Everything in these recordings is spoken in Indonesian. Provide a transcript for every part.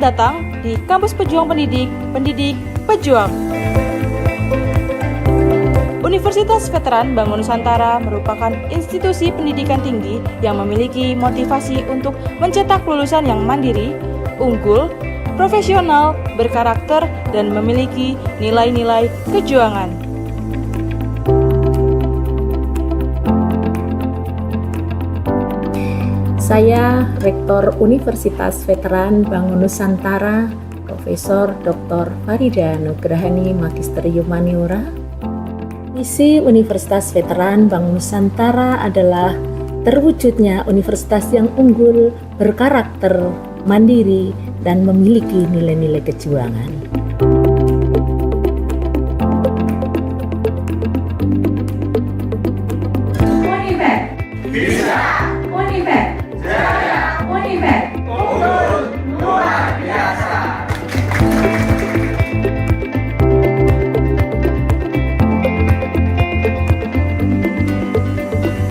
datang di Kampus Pejuang Pendidik, Pendidik Pejuang. Universitas Veteran Bank Nusantara merupakan institusi pendidikan tinggi yang memiliki motivasi untuk mencetak lulusan yang mandiri, unggul, profesional, berkarakter, dan memiliki nilai-nilai kejuangan. Saya Rektor Universitas Veteran Bank Nusantara, Profesor Dr. Farida Nugrahani Magister Humaniora. Misi Universitas Veteran Bank Nusantara adalah terwujudnya universitas yang unggul, berkarakter, mandiri, dan memiliki nilai-nilai kejuangan. Univet bisa, Univet jaya, Univet unggul luar biasa.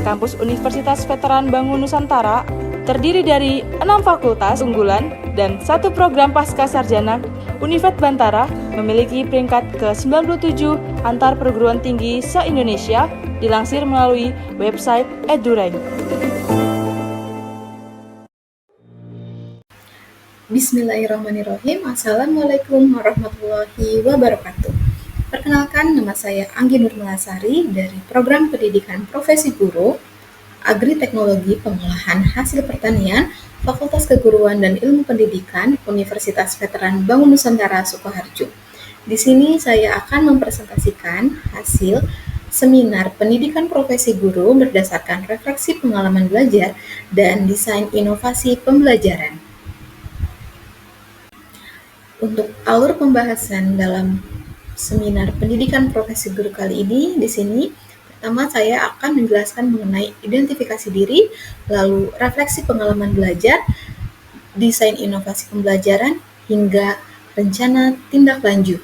Kampus Universitas Veteran Bank Nusantara terdiri dari 6 fakultas unggulan dan 1 program pasca sarjana. Univet Bantara memiliki peringkat ke-97 antar perguruan tinggi se-Indonesia, dilansir melalui website EduRank. Bismillahirrahmanirrahim. Assalamualaikum warahmatullahi wabarakatuh. Perkenalkan, nama saya Anggi Nurmelasari dari Program Pendidikan Profesi Guru, Agri-Teknologi Pengolahan Hasil Pertanian, Fakultas Keguruan dan Ilmu Pendidikan, Universitas Veteran Bank Nusantara Sukoharjo. Di sini saya akan mempresentasikan hasil seminar pendidikan profesi guru berdasarkan refleksi pengalaman belajar dan desain inovasi pembelajaran. Untuk alur pembahasan dalam seminar pendidikan profesi guru kali ini, di sini pertama saya akan menjelaskan mengenai identifikasi diri, lalu refleksi pengalaman belajar, desain inovasi pembelajaran, hingga rencana tindak lanjut.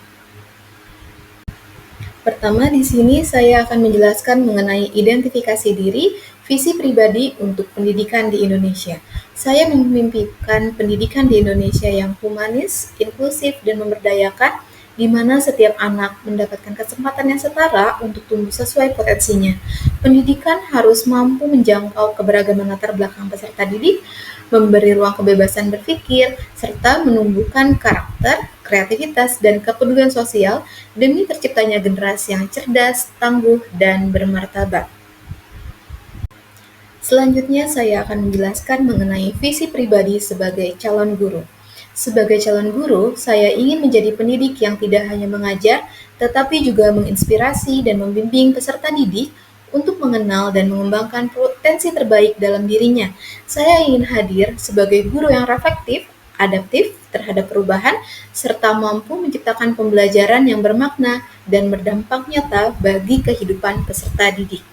Pertama, di sini saya akan menjelaskan mengenai identifikasi diri, visi pribadi untuk pendidikan di Indonesia. Saya memimpikan pendidikan di Indonesia yang humanis, inklusif, dan memberdayakan, di mana setiap anak mendapatkan kesempatan yang setara untuk tumbuh sesuai potensinya. Pendidikan harus mampu menjangkau keberagaman latar belakang peserta didik, memberi ruang kebebasan berpikir, serta menumbuhkan karakter, kreativitas, dan kepedulian sosial demi terciptanya generasi yang cerdas, tangguh, dan bermartabat. Selanjutnya saya akan menjelaskan mengenai visi pribadi sebagai calon guru. Sebagai calon guru, saya ingin menjadi pendidik yang tidak hanya mengajar, tetapi juga menginspirasi dan membimbing peserta didik untuk mengenal dan mengembangkan potensi terbaik dalam dirinya. Saya ingin hadir sebagai guru yang reflektif, adaptif terhadap perubahan, serta mampu menciptakan pembelajaran yang bermakna dan berdampak nyata bagi kehidupan peserta didik.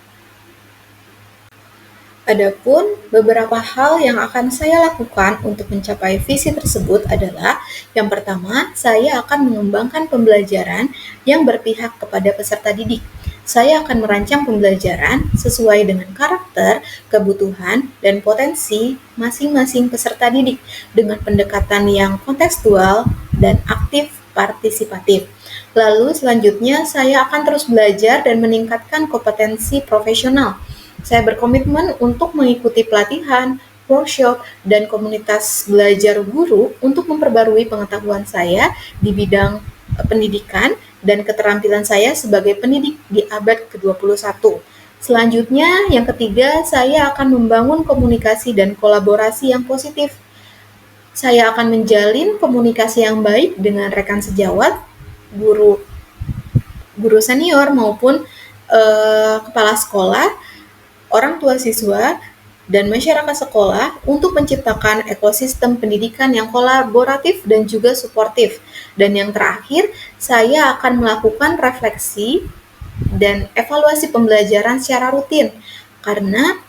Adapun beberapa hal yang akan saya lakukan untuk mencapai visi tersebut adalah, yang pertama, saya akan mengembangkan pembelajaran yang berpihak kepada peserta didik. Saya akan merancang pembelajaran sesuai dengan karakter, kebutuhan, dan potensi masing-masing peserta didik dengan pendekatan yang kontekstual dan aktif partisipatif. Lalu selanjutnya, saya akan terus belajar dan meningkatkan kompetensi profesional. Saya berkomitmen untuk mengikuti pelatihan, workshop, dan komunitas belajar guru untuk memperbarui pengetahuan saya di bidang pendidikan dan keterampilan saya sebagai pendidik di abad ke-21. Selanjutnya, yang ketiga, saya akan membangun komunikasi dan kolaborasi yang positif. Saya akan menjalin komunikasi yang baik dengan rekan sejawat, guru senior maupun kepala sekolah, orang tua siswa, dan masyarakat sekolah untuk menciptakan ekosistem pendidikan yang kolaboratif dan juga suportif. Dan yang terakhir, saya akan melakukan refleksi dan evaluasi pembelajaran secara rutin, karena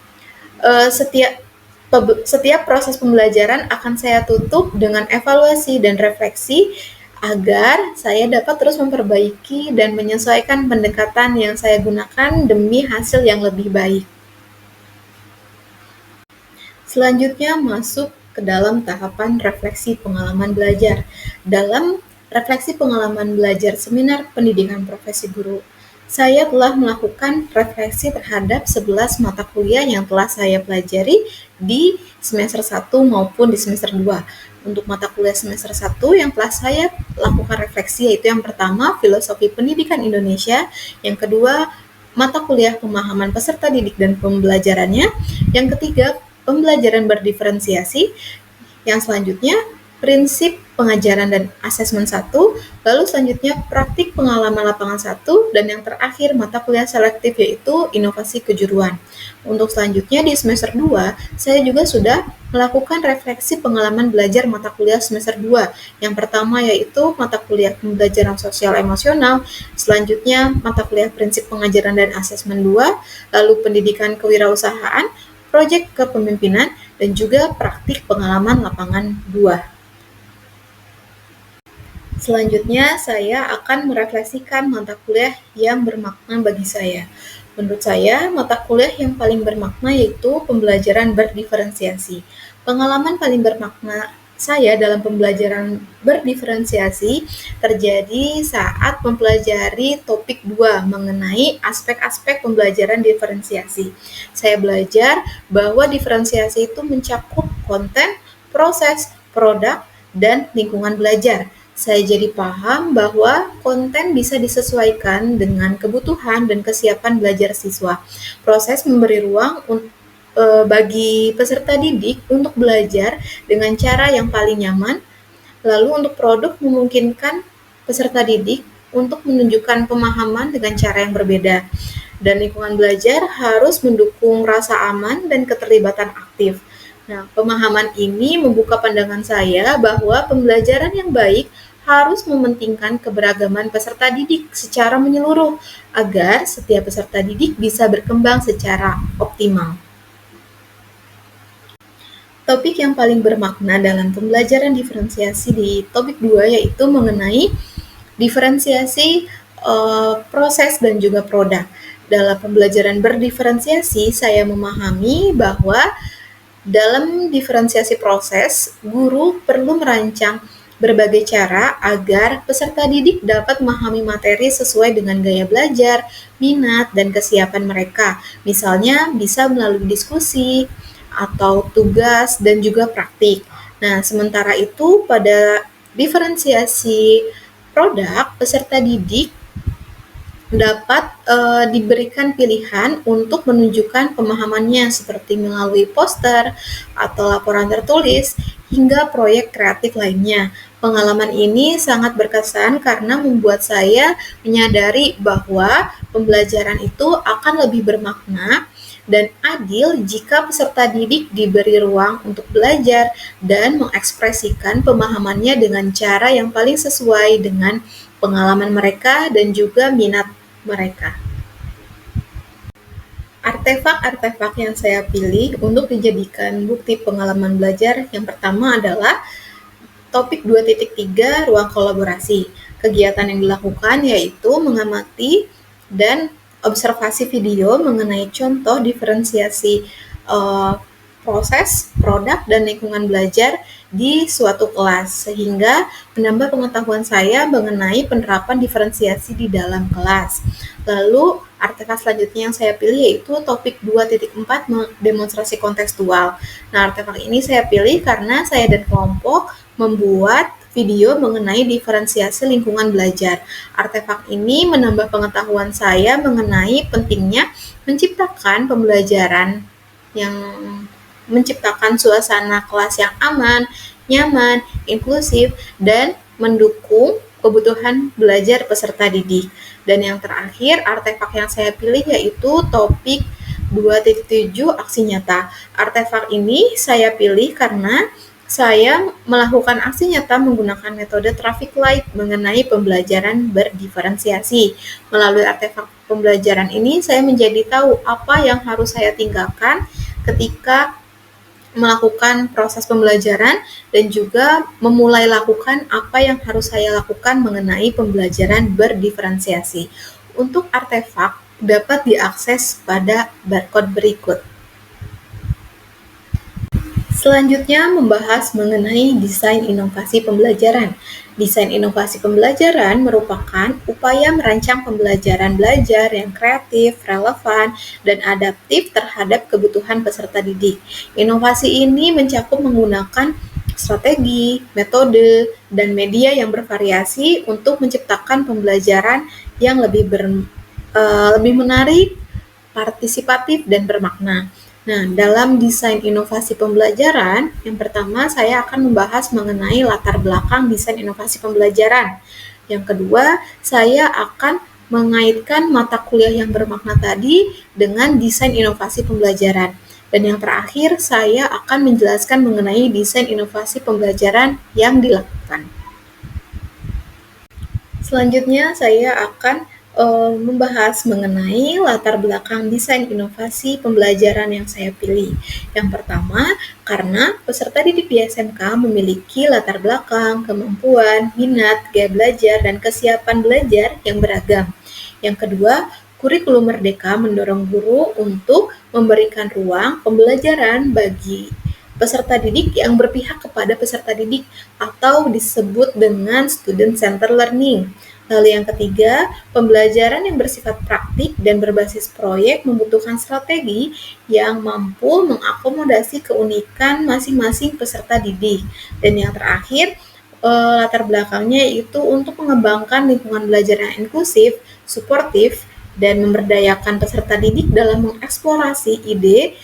setiap proses pembelajaran akan saya tutup dengan evaluasi dan refleksi agar saya dapat terus memperbaiki dan menyesuaikan pendekatan yang saya gunakan demi hasil yang lebih baik. Selanjutnya masuk ke dalam tahapan refleksi pengalaman belajar. Dalam refleksi pengalaman belajar seminar pendidikan profesi guru, saya telah melakukan refleksi terhadap 11 mata kuliah yang telah saya pelajari di semester 1 maupun di semester 2. Untuk mata kuliah semester 1 yang telah saya lakukan refleksi yaitu yang pertama, Filosofi Pendidikan Indonesia, yang kedua, mata kuliah pemahaman peserta didik dan pembelajarannya, yang ketiga, pembelajaran berdiferensiasi, yang selanjutnya, prinsip pengajaran dan asesmen 1, lalu selanjutnya praktik pengalaman lapangan 1, dan yang terakhir mata kuliah selektif yaitu inovasi kejuruan. Untuk selanjutnya di semester 2, saya juga sudah melakukan refleksi pengalaman belajar mata kuliah semester 2. Yang pertama yaitu mata kuliah pembelajaran sosial emosional, selanjutnya mata kuliah prinsip pengajaran dan asesmen 2, lalu pendidikan kewirausahaan, proyek kepemimpinan, dan juga praktik pengalaman lapangan 2. Selanjutnya, saya akan merefleksikan mata kuliah yang bermakna bagi saya. Menurut saya, mata kuliah yang paling bermakna yaitu pembelajaran berdiferensiasi. Pengalaman paling bermakna saya dalam pembelajaran berdiferensiasi terjadi saat mempelajari topik 2 mengenai aspek-aspek pembelajaran diferensiasi. Saya belajar bahwa diferensiasi itu mencakup konten, proses, produk, dan lingkungan belajar. Saya jadi paham bahwa konten bisa disesuaikan dengan kebutuhan dan kesiapan belajar siswa. Proses memberi ruang bagi peserta didik untuk belajar dengan cara yang paling nyaman. Lalu untuk produk memungkinkan peserta didik untuk menunjukkan pemahaman dengan cara yang berbeda. Dan lingkungan belajar harus mendukung rasa aman dan keterlibatan aktif. Nah, pemahaman ini membuka pandangan saya bahwa pembelajaran yang baik harus mementingkan keberagaman peserta didik secara menyeluruh agar setiap peserta didik bisa berkembang secara optimal. Topik yang paling bermakna dalam pembelajaran diferensiasi di topik 2 yaitu mengenai diferensiasi proses dan juga produk. Dalam pembelajaran berdiferensiasi, saya memahami bahwa dalam diferensiasi proses, guru perlu merancang berbagai cara agar peserta didik dapat memahami materi sesuai dengan gaya belajar, minat, dan kesiapan mereka. Misalnya bisa melalui diskusi, atau tugas, dan juga praktik. Nah, sementara itu pada diferensiasi produk, peserta didik dapat diberikan pilihan untuk menunjukkan pemahamannya seperti melalui poster atau laporan tertulis hingga proyek kreatif lainnya. Pengalaman ini sangat berkesan karena membuat saya menyadari bahwa pembelajaran itu akan lebih bermakna dan adil jika peserta didik diberi ruang untuk belajar dan mengekspresikan pemahamannya dengan cara yang paling sesuai dengan pengalaman mereka dan juga minat mereka. Artefak-artefak yang saya pilih untuk dijadikan bukti pengalaman belajar yang pertama adalah topik 2.3 ruang kolaborasi. Kegiatan yang dilakukan yaitu mengamati dan observasi video mengenai contoh diferensiasi proses, produk, dan lingkungan belajar di suatu kelas sehingga menambah pengetahuan saya mengenai penerapan diferensiasi di dalam kelas. Lalu artefak selanjutnya yang saya pilih yaitu topik 2.4 demonstrasi kontekstual. Nah, artefak ini saya pilih karena saya dan kelompok membuat video mengenai diferensiasi lingkungan belajar. Artefak ini menambah pengetahuan saya mengenai pentingnya menciptakan pembelajaran yang menciptakan suasana kelas yang aman, nyaman, inklusif, dan mendukung kebutuhan belajar peserta didik. Dan yang terakhir, artefak yang saya pilih yaitu topik 2.7 aksi nyata. Artefak ini saya pilih karena saya melakukan aksi nyata menggunakan metode traffic light mengenai pembelajaran berdiferensiasi. Melalui artefak pembelajaran ini, saya menjadi tahu apa yang harus saya tinggalkan ketika melakukan proses pembelajaran dan juga memulai lakukan apa yang harus saya lakukan mengenai pembelajaran berdiferensiasi. Untuk artefak dapat diakses pada barcode berikut. Selanjutnya membahas mengenai desain inovasi pembelajaran. Desain inovasi pembelajaran merupakan upaya merancang pembelajaran belajar yang kreatif, relevan, dan adaptif terhadap kebutuhan peserta didik. Inovasi ini mencakup menggunakan strategi, metode, dan media yang bervariasi untuk menciptakan pembelajaran yang lebih menarik, partisipatif, dan bermakna. Nah, dalam desain inovasi pembelajaran, yang pertama saya akan membahas mengenai latar belakang desain inovasi pembelajaran. Yang kedua, saya akan mengaitkan mata kuliah yang bermakna tadi dengan desain inovasi pembelajaran. Dan yang terakhir, saya akan menjelaskan mengenai desain inovasi pembelajaran yang dilakukan. Selanjutnya, saya akan membahas mengenai latar belakang desain inovasi pembelajaran yang saya pilih. Yang pertama, karena peserta didik di SMK memiliki latar belakang, kemampuan, minat, gaya belajar, dan kesiapan belajar yang beragam. Yang kedua, kurikulum Merdeka mendorong guru untuk memberikan ruang pembelajaran bagi peserta didik yang berpihak kepada peserta didik atau disebut dengan student-centered learning. Lalu yang ketiga, pembelajaran yang bersifat praktik dan berbasis proyek membutuhkan strategi yang mampu mengakomodasi keunikan masing-masing peserta didik. Dan yang terakhir, latar belakangnya yaitu untuk mengembangkan lingkungan belajar yang inklusif, suportif, dan memberdayakan peserta didik dalam mengeksplorasi ide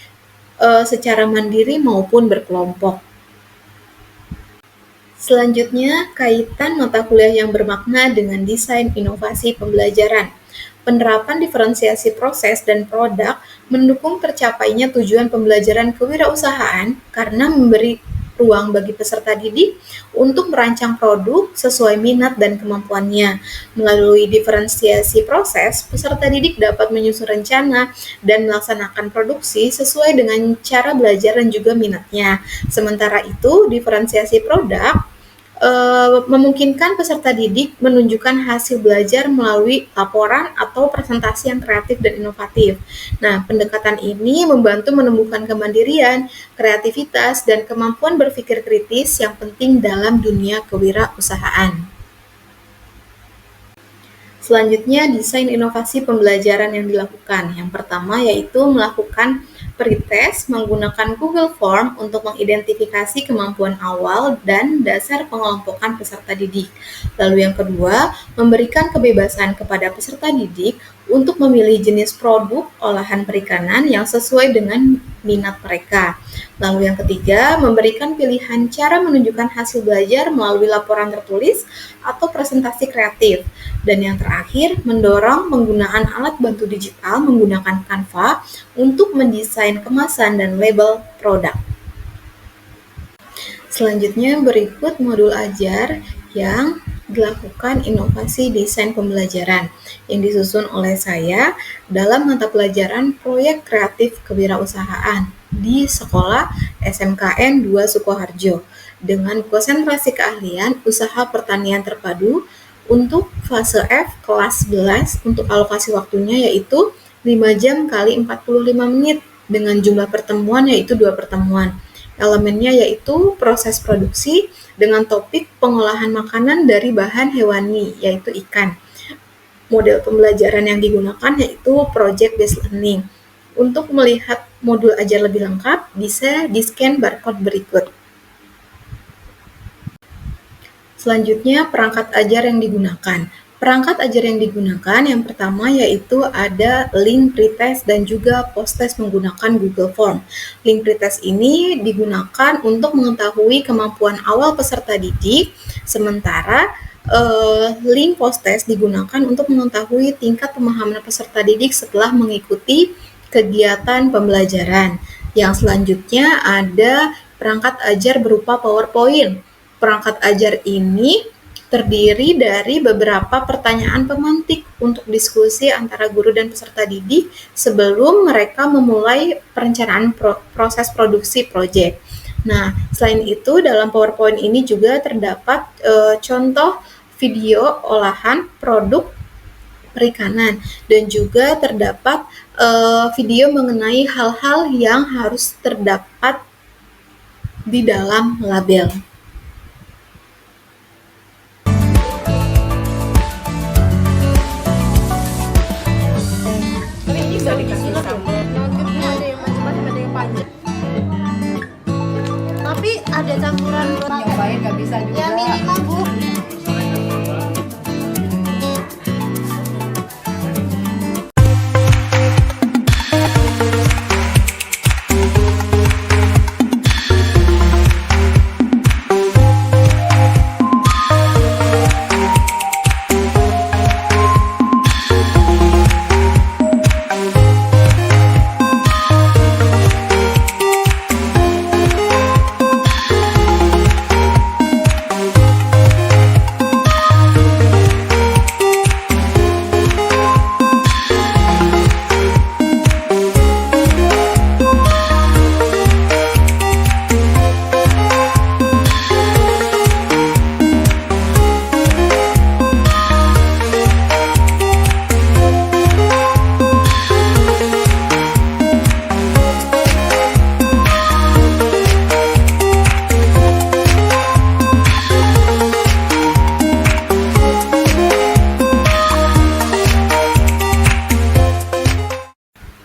secara mandiri maupun berkelompok. Selanjutnya, kaitan mata kuliah yang bermakna dengan desain inovasi pembelajaran. Penerapan diferensiasi proses dan produk mendukung tercapainya tujuan pembelajaran kewirausahaan karena memberi ruang bagi peserta didik untuk merancang produk sesuai minat dan kemampuannya. Melalui diferensiasi proses, peserta didik dapat menyusun rencana dan melaksanakan produksi sesuai dengan cara belajar dan juga minatnya. Sementara itu, diferensiasi produk memungkinkan peserta didik menunjukkan hasil belajar melalui laporan atau presentasi yang kreatif dan inovatif. Nah, pendekatan ini membantu menumbuhkan kemandirian, kreativitas, dan kemampuan berpikir kritis yang penting dalam dunia kewirausahaan. Selanjutnya, desain inovasi pembelajaran yang dilakukan. Yang pertama yaitu melakukan pretest menggunakan Google Form untuk mengidentifikasi kemampuan awal dan dasar pengelompokan peserta didik. Lalu yang kedua, memberikan kebebasan kepada peserta didik untuk memilih jenis produk olahan perikanan yang sesuai dengan minat mereka. Lalu yang ketiga, memberikan pilihan cara menunjukkan hasil belajar melalui laporan tertulis atau presentasi kreatif. Dan yang terakhir, mendorong penggunaan alat bantu digital menggunakan Canva untuk mendesain kemasan dan label produk. Selanjutnya berikut modul ajar yang dilakukan inovasi desain pembelajaran yang disusun oleh saya dalam mata pelajaran proyek kreatif kewirausahaan di sekolah SMKN 2 Sukoharjo dengan konsentrasi keahlian usaha pertanian terpadu untuk fase F kelas 11 untuk alokasi waktunya yaitu 5 jam kali 45 menit dengan jumlah pertemuan yaitu 2 pertemuan. Elemennya yaitu proses produksi dengan topik pengolahan makanan dari bahan hewani yaitu ikan. Model pembelajaran yang digunakan yaitu project based learning. Untuk melihat modul ajar lebih lengkap bisa di-scan barcode berikut. Selanjutnya perangkat ajar yang digunakan. Perangkat ajar yang digunakan yang pertama yaitu ada link pretest dan juga post-test menggunakan Google Form. Link pretest ini digunakan untuk mengetahui kemampuan awal peserta didik, sementara link post-test digunakan untuk mengetahui tingkat pemahaman peserta didik setelah mengikuti kegiatan pembelajaran. Yang selanjutnya ada perangkat ajar berupa PowerPoint. Perangkat ajar ini terdiri dari beberapa pertanyaan pemantik untuk diskusi antara guru dan peserta didik sebelum mereka memulai perencanaan proses produksi proyek. Nah, selain itu dalam PowerPoint ini juga terdapat contoh video olahan produk perikanan dan juga terdapat video mengenai hal-hal yang harus terdapat di dalam label. Tapi ada campuran Nyobain nggak bisa juga. ya minimal Bu.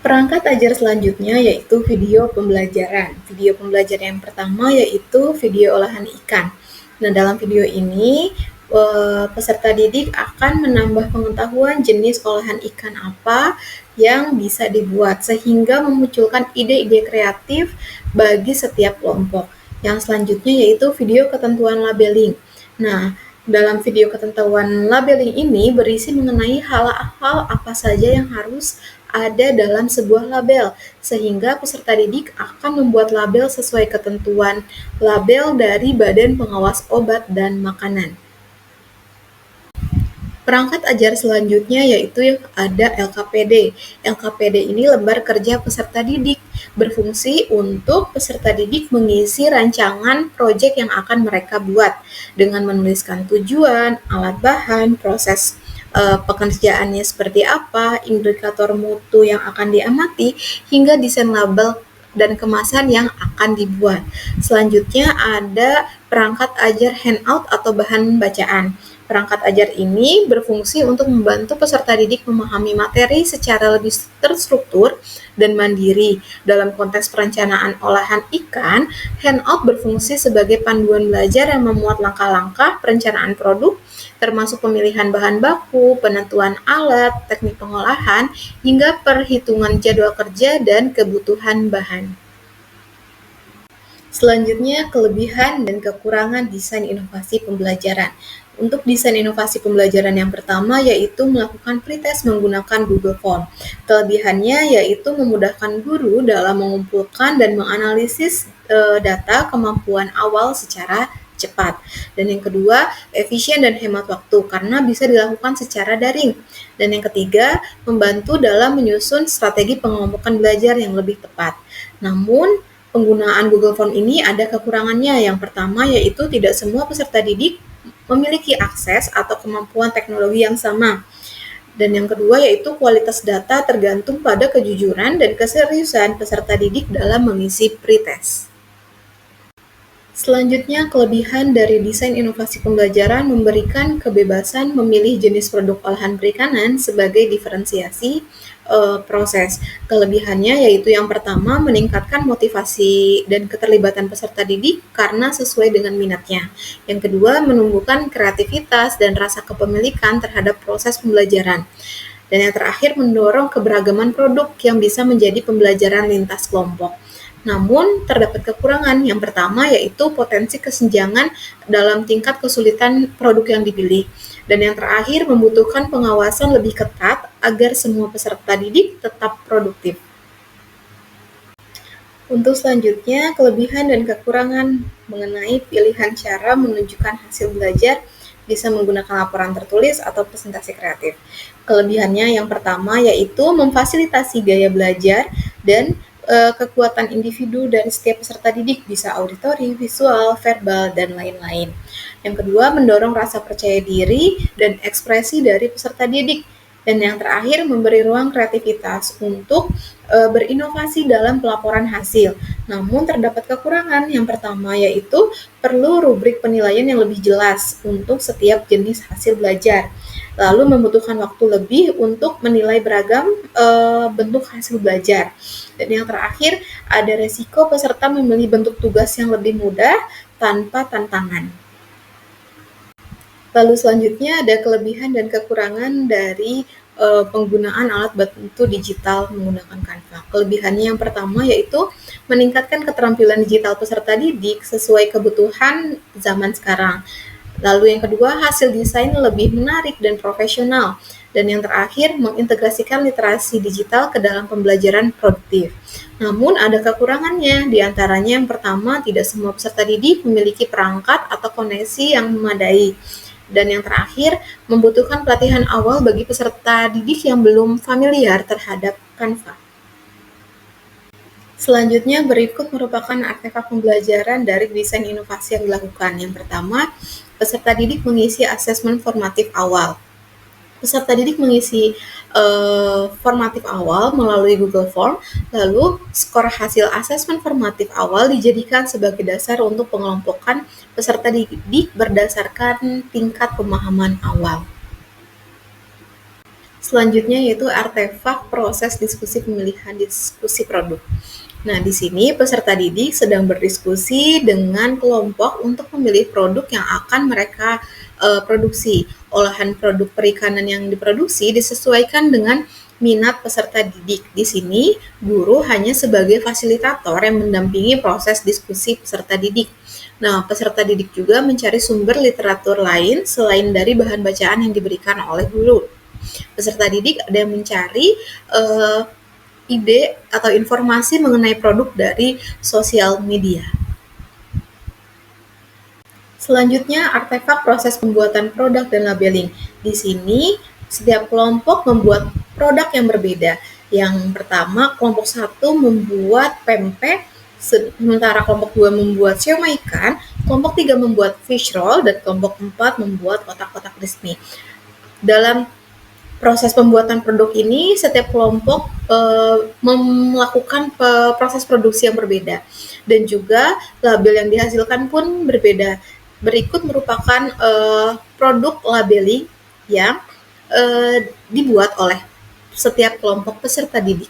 Perangkat ajar selanjutnya yaitu video pembelajaran. Video pembelajaran yang pertama yaitu video olahan ikan. Nah, dalam video ini peserta didik akan menambah pengetahuan jenis olahan ikan apa yang bisa dibuat sehingga memunculkan ide-ide kreatif bagi setiap kelompok. Yang selanjutnya yaitu video ketentuan labeling. Nah, dalam video ketentuan labeling ini berisi mengenai hal-hal apa saja yang harus ada dalam sebuah label, sehingga peserta didik akan membuat label sesuai ketentuan label dari Badan Pengawas Obat dan Makanan. Perangkat ajar selanjutnya yaitu ada LKPD. LKPD ini lembar kerja peserta didik, berfungsi untuk peserta didik mengisi rancangan proyek yang akan mereka buat dengan menuliskan tujuan, alat bahan, proses pekerjaannya seperti apa, indikator mutu yang akan diamati, hingga desain label dan kemasan yang akan dibuat. Selanjutnya ada perangkat ajar handout atau bahan bacaan. Perangkat ajar ini berfungsi untuk membantu peserta didik memahami materi secara lebih terstruktur dan mandiri. Dalam konteks perencanaan olahan ikan, handout berfungsi sebagai panduan belajar yang memuat langkah-langkah perencanaan produk, termasuk pemilihan bahan baku, penentuan alat, teknik pengolahan, hingga perhitungan jadwal kerja dan kebutuhan bahan. Selanjutnya, kelebihan dan kekurangan desain inovasi pembelajaran. Untuk desain inovasi pembelajaran yang pertama yaitu melakukan pretest menggunakan Google Form. Kelebihannya yaitu memudahkan guru dalam mengumpulkan dan menganalisis data kemampuan awal secara cepat. Dan yang kedua, efisien dan hemat waktu karena bisa dilakukan secara daring. Dan yang ketiga, membantu dalam menyusun strategi pengelompokan belajar yang lebih tepat. Namun, penggunaan Google Form ini ada kekurangannya. Yang pertama yaitu tidak semua peserta didik memiliki akses atau kemampuan teknologi yang sama. Dan yang kedua yaitu kualitas data tergantung pada kejujuran dan keseriusan peserta didik dalam mengisi pretest. Selanjutnya, kelebihan dari desain inovasi pembelajaran memberikan kebebasan memilih jenis produk olahan perikanan sebagai diferensiasi proses. Kelebihannya yaitu yang pertama meningkatkan motivasi dan keterlibatan peserta didik karena sesuai dengan minatnya. Yang kedua, menumbuhkan kreativitas dan rasa kepemilikan terhadap proses pembelajaran. Dan yang terakhir, mendorong keberagaman produk yang bisa menjadi pembelajaran lintas kelompok. Namun, terdapat kekurangan. Yang pertama yaitu potensi kesenjangan dalam tingkat kesulitan produk yang dipilih. Dan yang terakhir, membutuhkan pengawasan lebih ketat agar semua peserta didik tetap produktif. Untuk selanjutnya, kelebihan dan kekurangan mengenai pilihan cara menunjukkan hasil belajar bisa menggunakan laporan tertulis atau presentasi kreatif. Kelebihannya yang pertama yaitu memfasilitasi gaya belajar dan kekuatan individu dari setiap peserta didik, bisa auditori, visual, verbal, dan lain-lain. Yang kedua, mendorong rasa percaya diri dan ekspresi dari peserta didik. Dan yang terakhir, memberi ruang kreativitas untuk berinovasi dalam pelaporan hasil. Namun terdapat kekurangan. Yang pertama yaitu perlu rubrik penilaian yang lebih jelas untuk setiap jenis hasil belajar. Lalu membutuhkan waktu lebih untuk menilai beragam bentuk hasil belajar. Dan yang terakhir, ada resiko peserta memilih bentuk tugas yang lebih mudah tanpa tantangan. Lalu selanjutnya ada kelebihan dan kekurangan dari penggunaan alat bantu digital menggunakan Canva. Kelebihannya yang pertama yaitu meningkatkan keterampilan digital peserta didik sesuai kebutuhan zaman sekarang. Lalu yang kedua, hasil desain lebih menarik dan profesional. Dan yang terakhir, mengintegrasikan literasi digital ke dalam pembelajaran produktif. Namun ada kekurangannya, diantaranya yang pertama, tidak semua peserta didik memiliki perangkat atau koneksi yang memadai. Dan yang terakhir, membutuhkan pelatihan awal bagi peserta didik yang belum familiar terhadap Canva. Selanjutnya berikut merupakan artefak pembelajaran dari desain inovasi yang dilakukan. Yang pertama, peserta didik mengisi asesmen formatif awal. Peserta didik mengisi formatif awal melalui Google Form, lalu skor hasil asesmen formatif awal dijadikan sebagai dasar untuk pengelompokan peserta didik berdasarkan tingkat pemahaman awal. Selanjutnya yaitu artefak proses diskusi pemilihan diskusi produk. Nah, di sini peserta didik sedang berdiskusi dengan kelompok untuk memilih produk yang akan mereka produksi. Olahan produk perikanan yang diproduksi disesuaikan dengan minat peserta didik. Di sini, guru hanya sebagai fasilitator yang mendampingi proses diskusi peserta didik. Nah, peserta didik juga mencari sumber literatur lain selain dari bahan bacaan yang diberikan oleh guru. Peserta didik ada yang mencari ide atau informasi mengenai produk dari sosial media. Selanjutnya, artefak proses pembuatan produk dan labeling. Di sini, setiap kelompok membuat produk yang berbeda. Yang pertama, kelompok 1 membuat pempek, sementara kelompok 2 membuat siomay ikan, kelompok 3 membuat fish roll, dan kelompok 4 membuat kotak-kotak crispy. Dalam proses pembuatan produk ini, setiap kelompok melakukan proses produksi yang berbeda. Dan juga label yang dihasilkan pun berbeda. Berikut merupakan produk labeling yang dibuat oleh setiap kelompok peserta didik.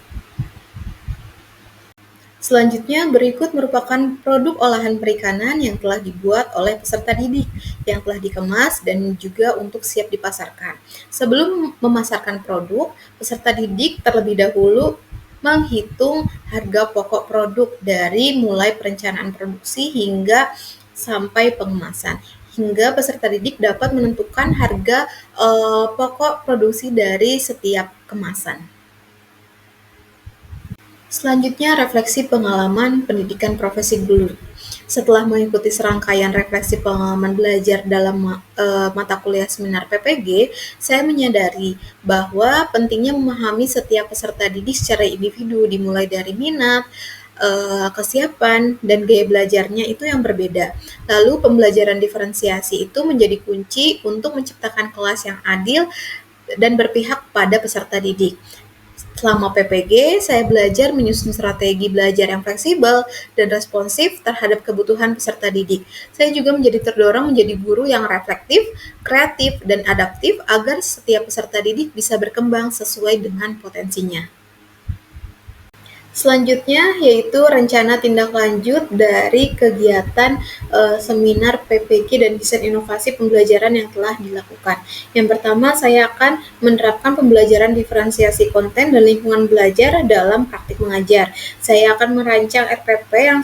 Selanjutnya, berikut merupakan produk olahan perikanan yang telah dibuat oleh peserta didik, yang telah dikemas dan juga untuk siap dipasarkan. Sebelum memasarkan produk, peserta didik terlebih dahulu menghitung harga pokok produk dari mulai perencanaan produksi hingga sampai pengemasan. Hingga peserta didik dapat menentukan harga pokok produksi dari setiap kemasan. Selanjutnya, refleksi pengalaman pendidikan profesi guru. Setelah mengikuti serangkaian refleksi pengalaman belajar dalam mata kuliah seminar PPG, saya menyadari bahwa pentingnya memahami setiap peserta didik secara individu, dimulai dari minat, kesiapan, dan gaya belajarnya itu yang berbeda. Lalu pembelajaran diferensiasi itu menjadi kunci untuk menciptakan kelas yang adil dan berpihak pada peserta didik. Selama PPG, saya belajar menyusun strategi belajar yang fleksibel dan responsif terhadap kebutuhan peserta didik. Saya juga menjadi terdorong menjadi guru yang reflektif, kreatif, dan adaptif agar setiap peserta didik bisa berkembang sesuai dengan potensinya. Selanjutnya yaitu rencana tindak lanjut dari kegiatan seminar PPG dan desain inovasi pembelajaran yang telah dilakukan. Yang pertama, saya akan menerapkan pembelajaran diferensiasi konten dan lingkungan belajar dalam praktik mengajar. Saya akan merancang RPP yang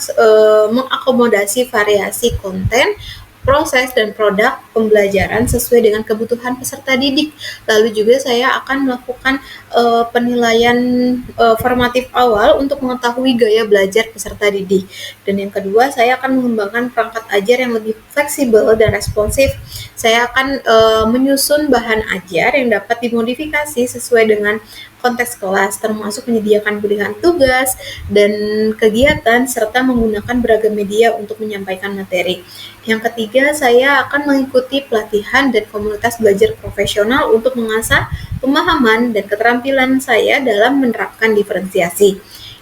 mengakomodasi variasi konten, proses dan produk pembelajaran sesuai dengan kebutuhan peserta didik. Lalu juga saya akan melakukan penilaian formatif awal untuk mengetahui gaya belajar peserta didik. Dan yang kedua, saya akan mengembangkan perangkat ajar yang lebih fleksibel dan responsif. Saya akan menyusun bahan ajar yang dapat dimodifikasi sesuai dengan konteks kelas, termasuk menyediakan pilihan tugas dan kegiatan, serta menggunakan beragam media untuk menyampaikan materi. Yang ketiga, saya akan mengikuti pelatihan dan komunitas belajar profesional untuk mengasah pemahaman dan keterampilan saya dalam menerapkan diferensiasi.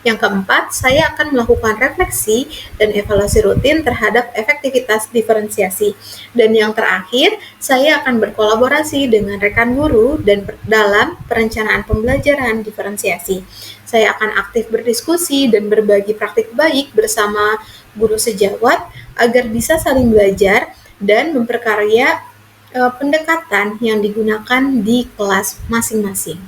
Yang keempat, saya akan melakukan refleksi dan evaluasi rutin terhadap efektivitas diferensiasi. Dan yang terakhir, saya akan berkolaborasi dengan rekan guru dan dalam perencanaan pembelajaran diferensiasi. Saya akan aktif berdiskusi dan berbagi praktik baik bersama guru sejawat agar bisa saling belajar dan memperkarya pendekatan yang digunakan di kelas masing-masing.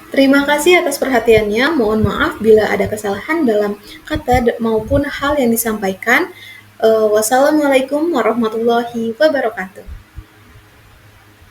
Terima kasih atas perhatiannya. Mohon maaf bila ada kesalahan dalam kata maupun hal yang disampaikan. Wassalamualaikum warahmatullahi wabarakatuh.